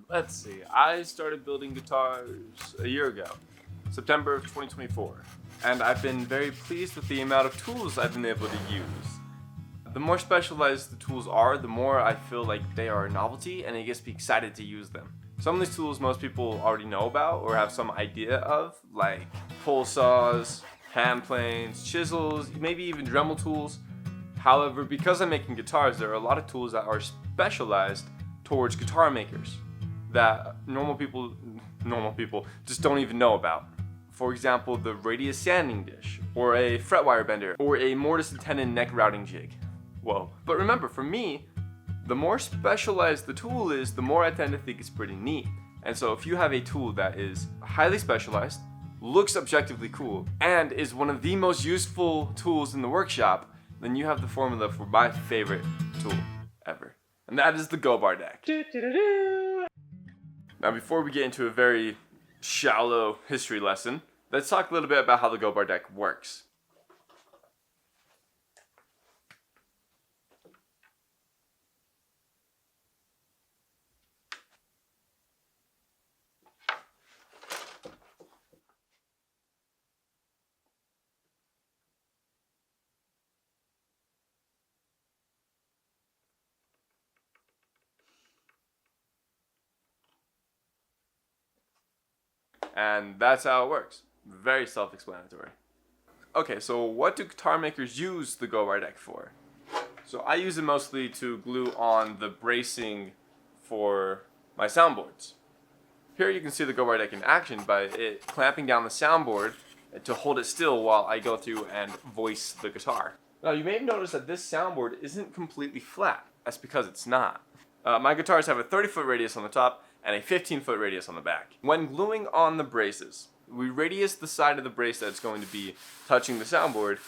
Let's see. I started building guitars a year ago, September of 2024, and I've been very pleased with the amount of tools I've been able to use. The more specialized the tools are, the more I feel like they are a novelty and it gets me excited to use them. Some of these tools most people already know about or have some idea of, like pull saws, hand planes, chisels, maybe even Dremel tools. However, because I'm making guitars, there are a lot of tools that are specialized towards guitar makers that normal people just don't even know about. For example, the radius sanding dish, or a fret wire bender, or a mortise and tenon neck routing jig. Whoa. But remember, for me, the more specialized the tool is, the more I tend to think it's pretty neat. And so if you have a tool that is highly specialized, looks objectively cool, and is one of the most useful tools in the workshop, then you have the formula for my favorite tool ever. And that is the Go-Bar deck. Now before we get into a very shallow history lesson, let's talk a little bit about how the Go-Bar deck works. And that's how it works. Very self-explanatory. Okay, so what do guitar makers use the Go-Bar deck for? So I use it mostly to glue on the bracing for my soundboards. Here you can see the Go-Bar deck in action by it clamping down the soundboard to hold it still while I go through and voice the guitar. Now you may have noticed that this soundboard isn't completely flat. That's because it's not. My guitars have a 30-foot radius on the top and a 15-foot radius on the back. When gluing on the braces, we radius the side of the brace that's going to be touching the soundboard.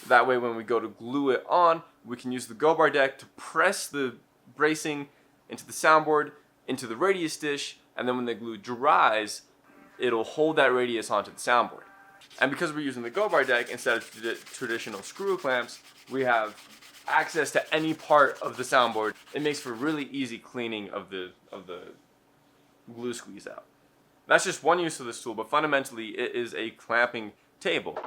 That way when we go to glue it on, we can use the Go-Bar deck to press the bracing into the soundboard, into the radius dish, and then when the glue dries, it'll hold that radius onto the soundboard. And because we're using the Go-Bar deck instead of traditional screw clamps, we have access to any part of the soundboard. It makes for really easy cleaning of the glue squeeze out. That's just one use of this tool, but fundamentally it is a clamping table.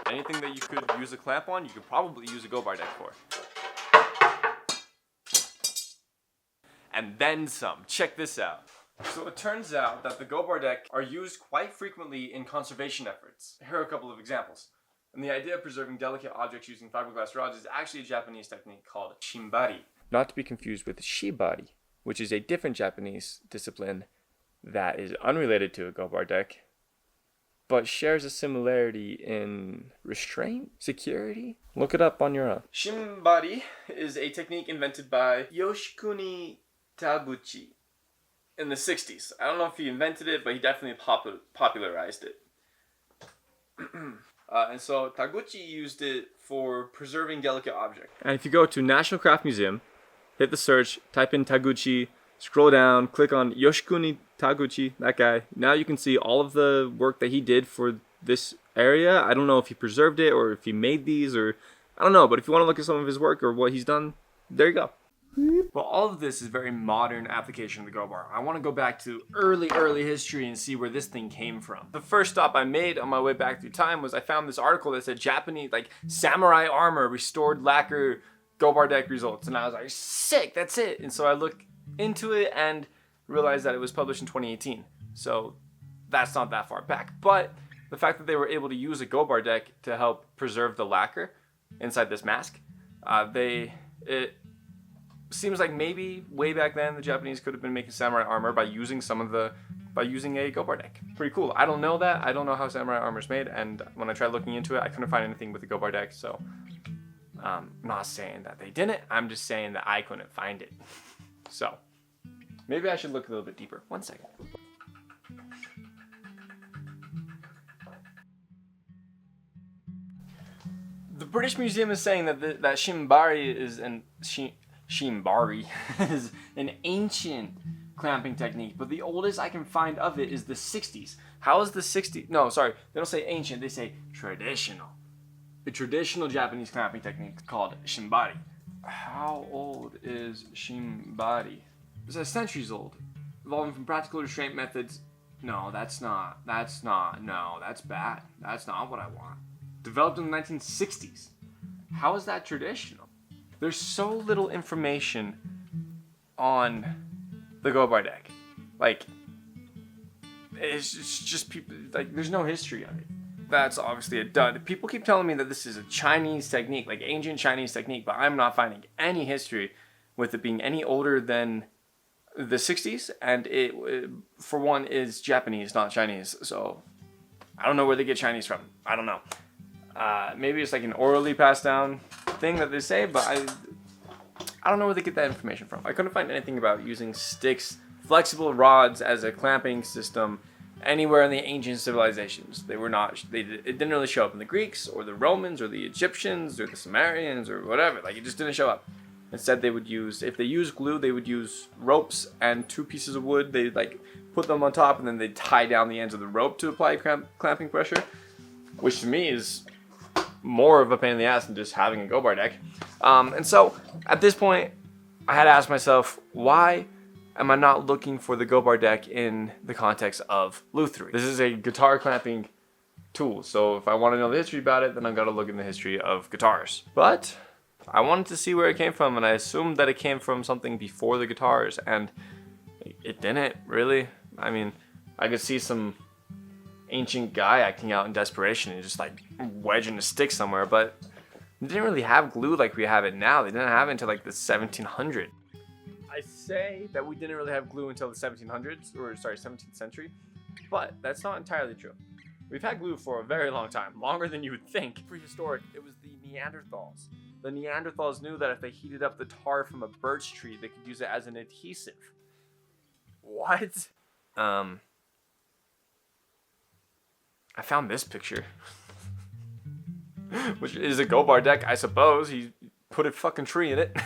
Anything that you could use a clamp on, you could probably use a Go-Bar deck for. And then some. Check this out. So it turns out that the Go-Bar deck are used quite frequently in conservation efforts. Here are a couple of examples. And the idea of preserving delicate objects using fiberglass rods is actually a Japanese technique called shimbari. Not to be confused with shibari, which is a different Japanese discipline that is unrelated to a Go-Bar deck, but shares a similarity in restraint, security. Look it up on your own. Shimbari is a technique invented by Yoshikuni Taguchi in the 60s. I don't know if he invented it, but he definitely popularized it. And so Taguchi used it for preserving delicate objects. And if you go to National Craft Museum, hit the search, type in Taguchi, scroll down, click on Yoshikuni Taguchi, that guy. Now you can see all of the work that he did for this area. I don't know if he preserved it or if he made these or I don't know, but if you want to look at some of his work or what he's done, there you go. Well, all of this is very modern application of the Go-Bar. I want to go back to early history and see where this thing came from. The first stop I made on my way back through time was I found this article that said Japanese, samurai armor, restored lacquer, Go-Bar deck results. And I was like, sick, that's it. And so I looked into it and realized that it was published in 2018. So that's not that far back. But the fact that they were able to use a Go-Bar deck to help preserve the lacquer inside this mask, it seems like maybe way back then the Japanese could have been making samurai armor by using a Go-Bar deck. Pretty cool. I don't know that. I don't know how samurai armor is made, and when I tried looking into it, I couldn't find anything with the Go-Bar deck. So I'm not saying that they didn't. I'm just saying that I couldn't find it. So maybe I should look a little bit deeper. One second. The British Museum is saying that that shimbari is shimbari is an ancient clamping technique, but the oldest I can find of it is the 60s. How is the 60s? No, sorry, they don't say ancient, they say traditional. A traditional Japanese clamping technique called shimbari. How old is Shimbari? It says centuries old. Evolving from practical restraint methods. No, that's not. No, that's bad. That's not what I want. Developed in the 1960s. How is that traditional? There's so little information on the Gobar deck. Like, it's just people, like, there's no history of it. That's obviously a dud. People keep telling me that this is a Chinese technique, like ancient Chinese technique, but I'm not finding any history with it being any older than the 60s, and it, for one, is Japanese, not Chinese, so I don't know where they get Chinese from. I don't know. Maybe it's like an orally passed down thing that they say, but I don't know where they get that information from. I couldn't find anything about using sticks, flexible rods as a clamping system anywhere in the ancient civilizations. They were not. It didn't really show up in the Greeks or the Romans or the Egyptians or the Sumerians or whatever. Like, it just didn't show up. Instead, they would use, if they used glue, they would use ropes and 2 pieces of wood. They'd like put them on top, and then they'd tie down the ends of the rope to apply clamping pressure, which to me is more of a pain in the ass than just having a Gobar deck. And so at this point, I had to ask myself, why am I not looking for the Gobar deck in the context of Luthier? This is a guitar clamping tool, so if I want to know the history about it, then I've got to look in the history of guitars. But I wanted to see where it came from, and I assumed that it came from something before the guitars, and it didn't, really. I mean, I could see some ancient guy acting out in desperation and just like wedging a stick somewhere, but they didn't really have glue like we have it now. They didn't have it until like the 1700s. I say that we didn't really have glue until the 1700s, or sorry, 17th century, but that's not entirely true. We've had glue for a very long time, longer than you would think. Prehistoric, it was the Neanderthals. The Neanderthals knew that if they heated up the tar from a birch tree, they could use it as an adhesive. What? I found this picture, which is a Gobar deck, I suppose. He put a fucking tree in it.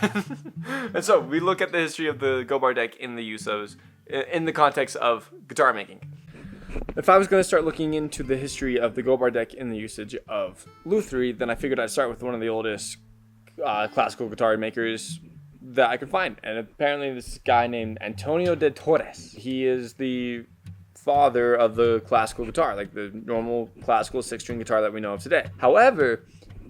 And so we look at the history of the Gobar deck in the context of guitar making. If I was going to start looking into the history of the Gobar deck in the usage of Luthier, then I figured I'd start with one of the oldest classical guitar makers that I could find. And apparently this guy named Antonio de Torres. He is the father of the classical guitar, like the normal classical 6-string guitar that we know of today. However,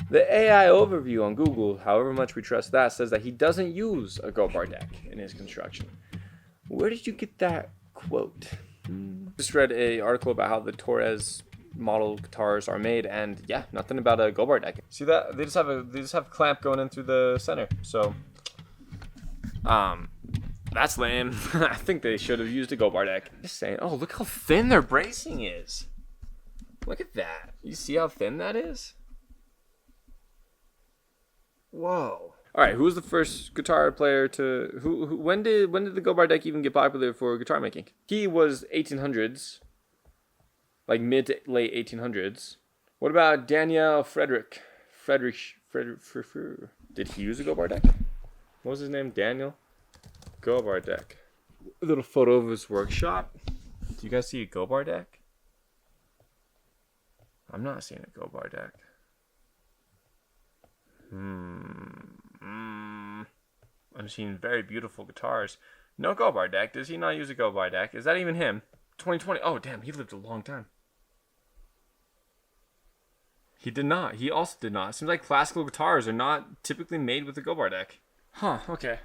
the AI overview on Google, however much we trust that, says that he doesn't use a Gobar deck in his construction. Where did you get that quote? Just read an article about how the Torres model guitars are made, and yeah, nothing about a Gobar deck. See that? They just have a clamp going in through the center. So that's lame. I think they should have used a Gobar deck. Just saying. Oh, look how thin their bracing is. Look at that. You see how thin that is? Whoa. All right, who was the first guitar player to when did the Gobar deck even get popular for guitar making? He was 1800s, like mid to late 1800s. What about Daniel Frederick? Did he use a Gobar deck? What was his name? Daniel? Gobar deck. A little photo of his workshop. Do you guys see a Gobar deck? I'm not seeing a Gobar deck. I'm seeing very beautiful guitars. No Gobar deck. Does he not use a Gobar deck? Is that even him? 2020. Oh, damn. He lived a long time. He did not. He also did not. It seems like classical guitars are not typically made with a Gobar deck. Huh. Okay.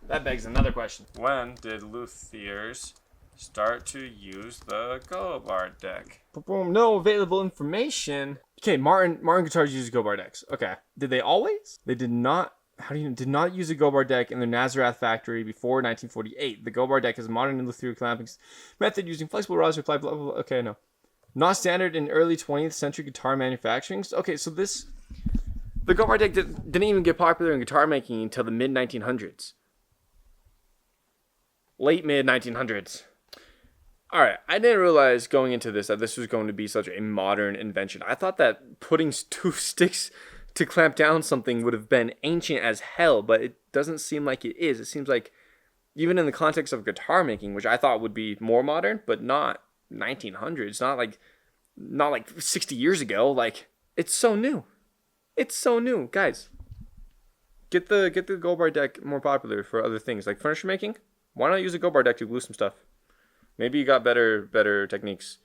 That begs another question. When did luthiers start to use the Gobar deck? Boom. No available information. Okay, Martin guitars use Gobar decks. Okay. Did they always? They did not. Did not use a Gobar deck in their Nazareth factory before 1948. The Gobar deck is a modern Luthier clamping method using flexible rods to apply blah, blah, blah. Okay, no. Not standard in early 20th century guitar manufacturing. Okay, so the Gobar deck didn't even get popular in guitar making until the mid-1900s. Late mid-1900s. Alright, I didn't realize going into this that this was going to be such a modern invention. I thought that putting 2 sticks to clamp down something would have been ancient as hell, but it doesn't seem like it is. It seems like, even in the context of guitar making, which I thought would be more modern, but not 1900s, not like 60 years ago. Like, it's so new. It's so new. Guys, get the Gold Bar deck more popular for other things like furniture making. Why not use a Gold Bar deck to glue some stuff? Maybe you got better techniques.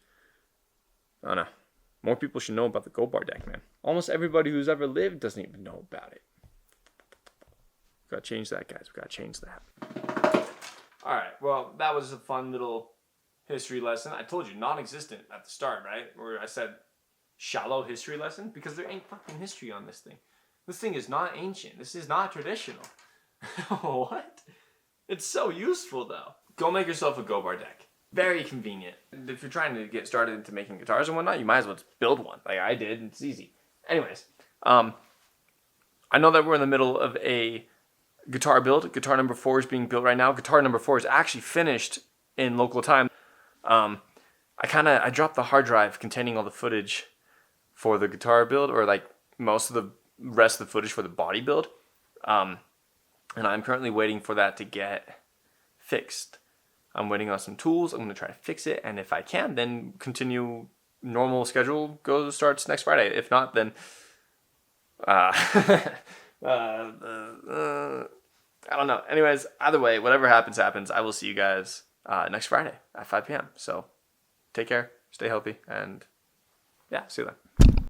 I don't know. More people should know about the Gold Bar deck, man. Almost everybody who's ever lived doesn't even know about it. We gotta change that, guys. We gotta change that. All right. Well, that was a fun little history lesson. I told you, non-existent at the start, right? Where I said shallow history lesson because there ain't fucking history on this thing. This thing is not ancient. This is not traditional. What? It's so useful though. Go make yourself a Gold Bar deck. Very convenient. If you're trying to get started into making guitars and whatnot, you might as well just build one. Like I did, and it's easy. Anyways, I know that we're in the middle of a guitar build. Guitar number 4 is being built right now. Guitar number 4 is actually finished in local time. I dropped the hard drive containing all the footage for the guitar build, or like most of the rest of the footage for the body build. And I'm currently waiting for that to get fixed. I'm waiting on some tools. I'm going to try to fix it. And if I can, then continue normal schedule starts next Friday. If not, then I don't know. Anyways, either way, whatever happens. I will see you guys next Friday at 5 p.m. So take care, stay healthy, and yeah, see you then.